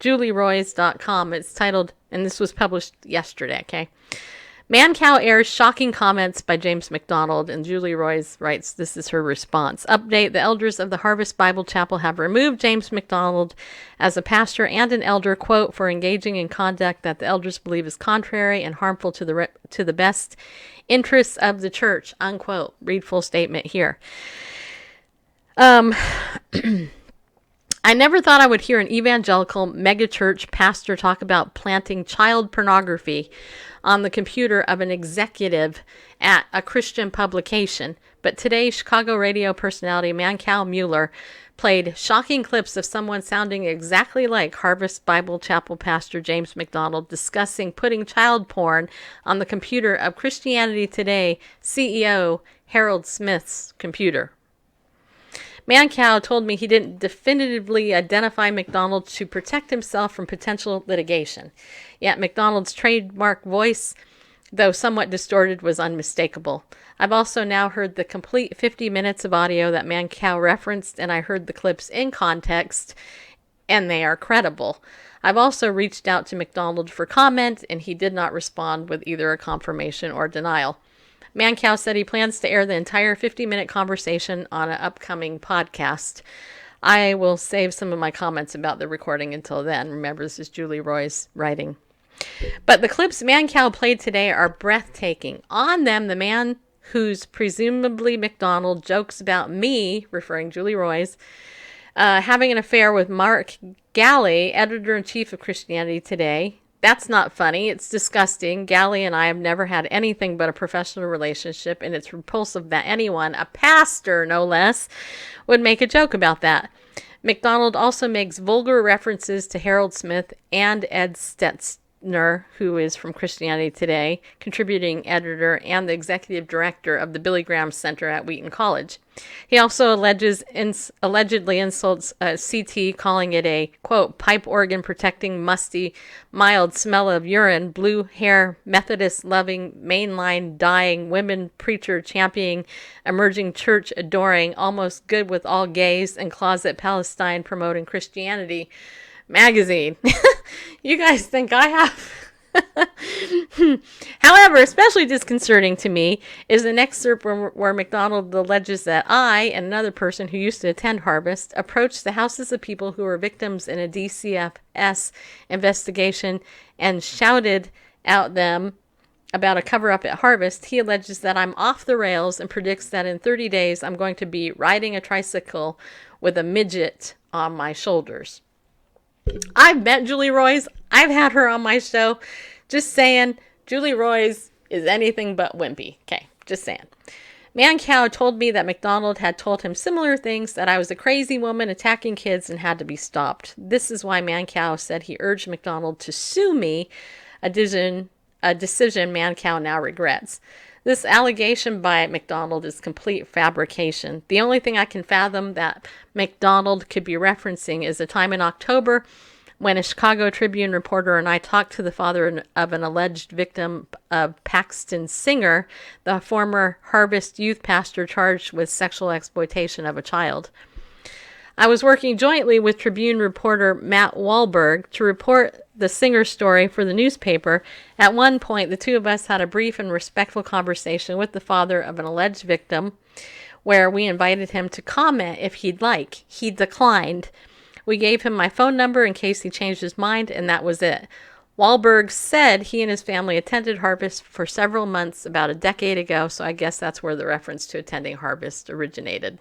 julieroys.com. It's titled, and this was published yesterday, okay? Mancow airs shocking comments by James MacDonald, and Julie Roys writes, this is her response. Update, the elders of the Harvest Bible Chapel have removed James MacDonald as a pastor and an elder, quote, for engaging in conduct that the elders believe is contrary and harmful to the best interests of the church, unquote. Read full statement here. I never thought I would hear an evangelical megachurch pastor talk about planting child pornography on the computer of an executive at a Christian publication. But today, Chicago radio personality Mancow Mueller played shocking clips of someone sounding exactly like Harvest Bible Chapel pastor James MacDonald discussing putting child porn on the computer of Christianity Today CEO Harold Smith's computer. Mancow told me he didn't definitively identify MacDonald to protect himself from potential litigation. Yet MacDonald's trademark voice, though somewhat distorted, was unmistakable. I've also now heard the complete 50 minutes of audio that Mancow referenced, and I heard the clips in context, and they are credible. I've also reached out to MacDonald for comment, and he did not respond with either a confirmation or denial. Mancow said he plans to air the entire 50-minute conversation on an upcoming podcast. I will save some of my comments about the recording until then. Remember, this is Julie Roys writing. But the clips Mancow played today are breathtaking. On them, the man who's presumably MacDonald jokes about me, referring Julie Roys, having an affair with Mark Galli, editor-in-chief of Christianity Today. That's not funny. It's disgusting. Galli and I have never had anything but a professional relationship, and it's repulsive that anyone, a pastor no less, would make a joke about that. MacDonald also makes vulgar references to Harold Smith and Ed Stetzer, who is from Christianity Today, contributing editor and the executive director of the Billy Graham Center at Wheaton College. He also allegedly insults CT, calling it a, quote, pipe organ protecting musty, mild smell of urine, blue hair, Methodist loving, mainline dying, women preacher championing, emerging church adoring, almost good with all gays, and closet Palestine promoting Christianity magazine. You guys think I have? However, especially disconcerting to me is an excerpt where MacDonald alleges that I and another person who used to attend Harvest approached the houses of people who were victims in a DCFS investigation and shouted at them about a cover-up at Harvest. He alleges that I'm off the rails and predicts that in 30 days I'm going to be riding a tricycle with a midget on my shoulders. I've met Julie Roys. I've had her on my show. Just saying, Julie Roys is anything but wimpy. Okay, just saying. Mancow told me that MacDonald had told him similar things, that I was a crazy woman attacking kids and had to be stopped. This is why Mancow said he urged MacDonald to sue me, a decision Mancow now regrets. This allegation by MacDonald is complete fabrication. The only thing I can fathom that MacDonald could be referencing is a time in October when a Chicago Tribune reporter and I talked to the father of an alleged victim of Paxton Singer, the former Harvest youth pastor charged with sexual exploitation of a child. I was working jointly with Tribune reporter Matt Wahlberg to report the Singer story for the newspaper, at one point the two of us had a brief and respectful conversation with the father of an alleged victim where we invited him to comment if he'd like. He declined. We gave him my phone number in case he changed his mind, and that was it. Wahlberg said he and his family attended Harvest for several months about a decade ago, so I guess that's where the reference to attending Harvest originated.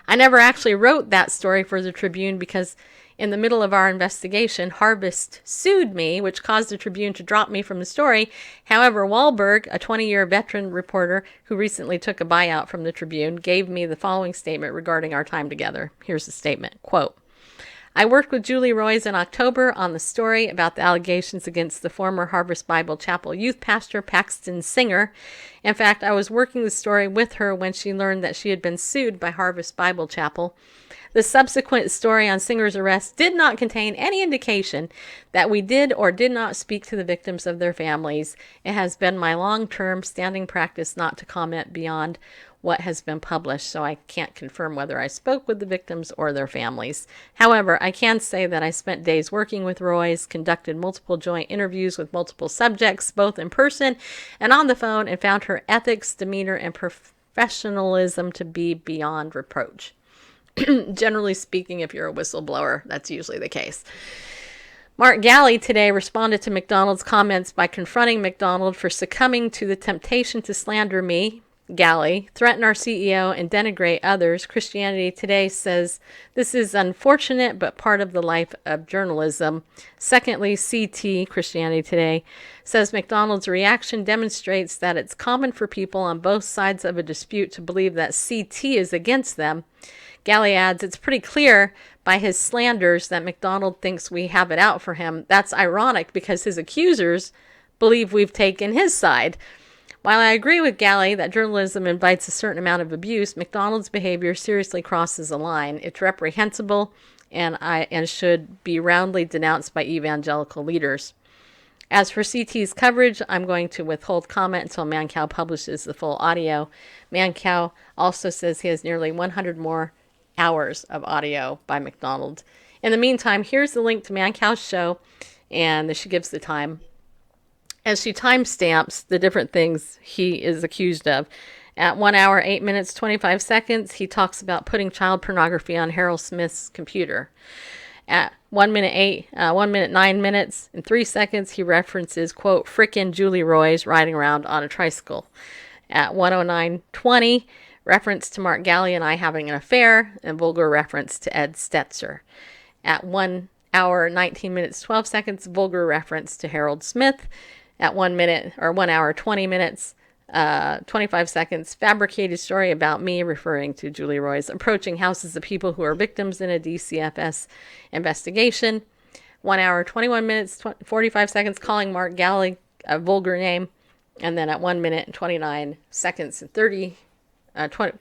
I never actually wrote that story for the Tribune because in the middle of our investigation, Harvest sued me, which caused the Tribune to drop me from the story. However, Wahlberg, a 20-year veteran reporter who recently took a buyout from the Tribune, gave me the following statement regarding our time together. Here's the statement, quote, I worked with Julie Roys in October on the story about the allegations against the former Harvest Bible Chapel youth pastor Paxton Singer. In fact, I was working the story with her when she learned that she had been sued by Harvest Bible Chapel. The subsequent story on Singer's arrest did not contain any indication that we did or did not speak to the victims of their families. It has been my long-term standing practice not to comment beyond what has been published, so I can't confirm whether I spoke with the victims or their families. However, I can say that I spent days working with Roys, conducted multiple joint interviews with multiple subjects, both in person and on the phone, and found her ethics, demeanor, and professionalism to be beyond reproach. Generally speaking, if you're a whistleblower, that's usually the case. Mark Galli today responded to McDonald's comments by confronting McDonald for succumbing to the temptation to slander me, Galli, threaten our CEO, and denigrate others. Christianity Today says this is unfortunate but part of the life of journalism. Secondly, CT, Christianity Today, says McDonald's reaction demonstrates that it's common for people on both sides of a dispute to believe that CT is against them. Galli adds, it's pretty clear by his slanders that McDonald thinks we have it out for him. That's ironic because his accusers believe we've taken his side. While I agree with Galli that journalism invites a certain amount of abuse, McDonald's behavior seriously crosses a line. It's reprehensible and should be roundly denounced by evangelical leaders. As for CT's coverage, I'm going to withhold comment until Mancow publishes the full audio. Mancow also says he has nearly 100 more hours of audio by McDonald. In the meantime, here's the link to Mancow's show, and she gives the time. As she timestamps the different things he is accused of. At 1 hour, 8 minutes, 25 seconds, he talks about putting child pornography on Harold Smith's computer. At 1 minute, 9 minutes, and 3 seconds, he references, quote, frickin' Julie Roys riding around on a tricycle. At 1:09:20, reference to Mark Galli and I having an affair, and vulgar reference to Ed Stetzer. At 1 hour, 19 minutes, 12 seconds, vulgar reference to Harold Smith. At 1 hour, 20 minutes, 25 seconds, fabricated story about me referring to Julie Roys approaching houses of people who are victims in a DCFS investigation. 1 hour, 21 minutes, 45 seconds, calling Mark Galli a vulgar name. And then at 1 minute and 29 seconds and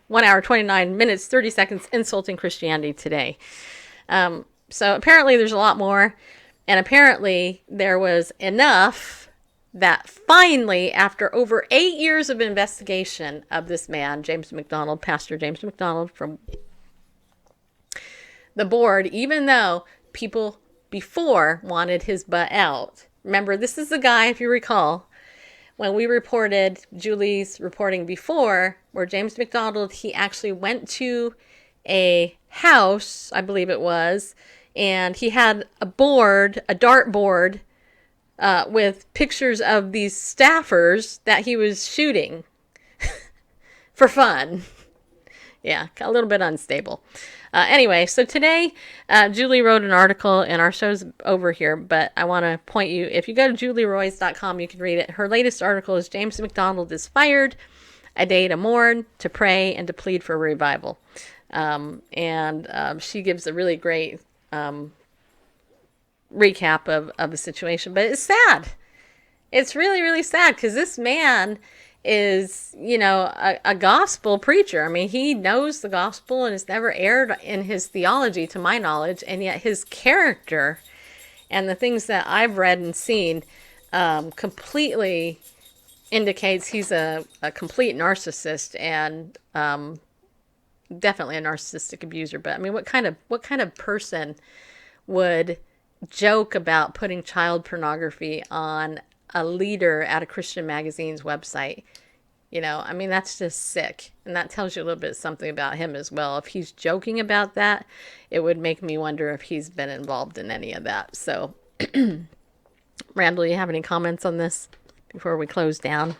1 hour, 29 minutes, 30 seconds, insulting Christianity Today. So apparently there's a lot more. And apparently there was enough that finally, after over 8 years of investigation of this man, James McDonald, Pastor James McDonald, from the board, even though people before wanted his butt out. Remember, this is the guy, if you recall, when we reported Julie's reporting before, where James McDonald, he actually went to a house, I believe it was, and he had a dartboard, with pictures of these staffers that he was shooting for fun. Yeah, a little bit unstable. Anyway, so today, Julie wrote an article, and our show's over here, but I want to point you, if you go to julieroys.com, you can read it. Her latest article is James McDonald is fired, a day to mourn, to pray, and to plead for revival. She gives a really great recap of the situation, but it's sad. It's really, really sad because this man is, a gospel preacher. I mean, he knows the gospel and has never erred in his theology, to my knowledge, and yet his character and the things that I've read and seen completely indicates he's a complete narcissist and definitely a narcissistic abuser. But I mean, what kind of person would joke about putting child pornography on a leader at a Christian magazine's website. You know, I mean, that's just sick. And that tells you a little bit something about him as well. If he's joking about that, it would make me wonder if he's been involved in any of that. So, Randall, you have any comments on this before we close down?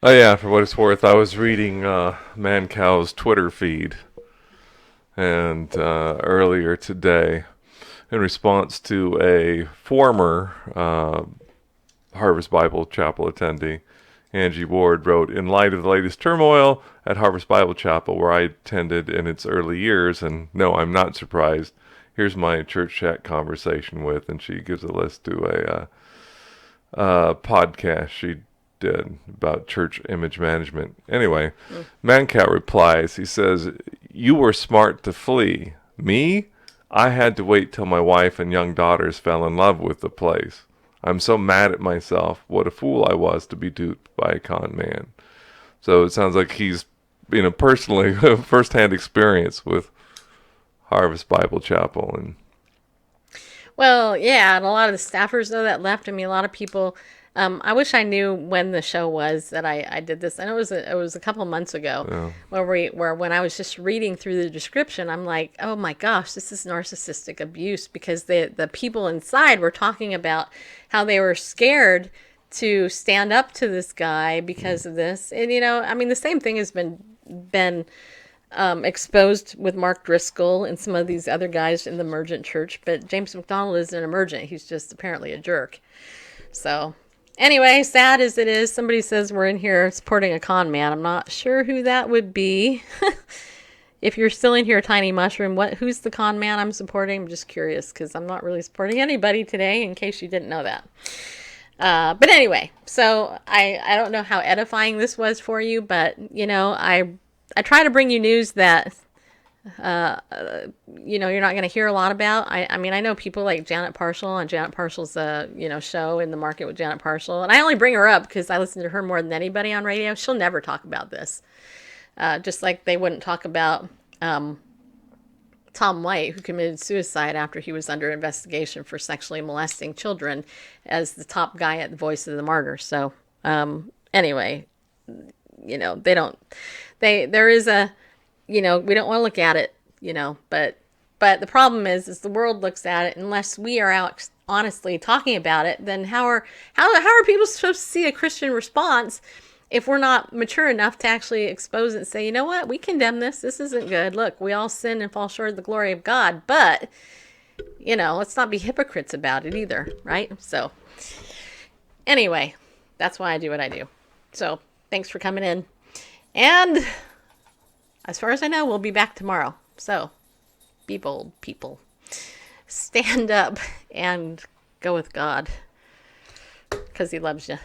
Oh, yeah, for what it's worth, I was reading Mancow's Twitter feed and earlier today in response to a former Harvest Bible Chapel attendee, Angie Ward, wrote, "In light of the latest turmoil at Harvest Bible Chapel, where I attended in its early years, and no, I'm not surprised, here's my church chat conversation with," and she gives a list to a podcast she did about church image management. Anyway, Mancow replies, he says, "You were smart to flee. Me? I had to wait till my wife and young daughters fell in love with the place. I'm so mad at myself. What a fool I was to be duped by a con man." So it sounds like he's, personally, first-hand experience with Harvest Bible Chapel. And well, yeah, and a lot of the staffers, though, that left. I mean, a lot of people. I wish I knew when the show was that I did this. And it was a couple of months ago, where when I was just reading through the description, I'm like, oh my gosh, this is narcissistic abuse, because the people inside were talking about how they were scared to stand up to this guy because of this. And I mean, the same thing has been exposed with Mark Driscoll and some of these other guys in the Emergent Church. But James MacDonald isn't an Emergent; he's just apparently a jerk. So. Anyway, sad as it is, somebody says we're in here supporting a con man. I'm not sure who that would be. If you're still in here, Tiny Mushroom, who's the con man I'm supporting? I'm just curious, because I'm not really supporting anybody today, in case you didn't know that. But anyway, so I don't know how edifying this was for you, but, I try to bring you news that you're not going to hear a lot about. I mean, I know people like Janet Parshall on Janet Parshall's, show In the Market with Janet Parshall. And I only bring her up because I listen to her more than anybody on radio. She'll never talk about this. Just like they wouldn't talk about Tom White, who committed suicide after he was under investigation for sexually molesting children, as the top guy at the Voice of the Martyr. So anyway, there is a, we don't want to look at it, but the problem is the world looks at it. Unless we are out honestly talking about it, then how are people supposed to see a Christian response if we're not mature enough to actually expose it and say, you know what, we condemn this. This isn't good. Look, we all sin and fall short of the glory of God, but let's not be hypocrites about it either, right? So anyway, that's why I do what I do. So thanks for coming in. And as far as I know, we'll be back tomorrow. So be bold, people. Stand up and go with God, because he loves you.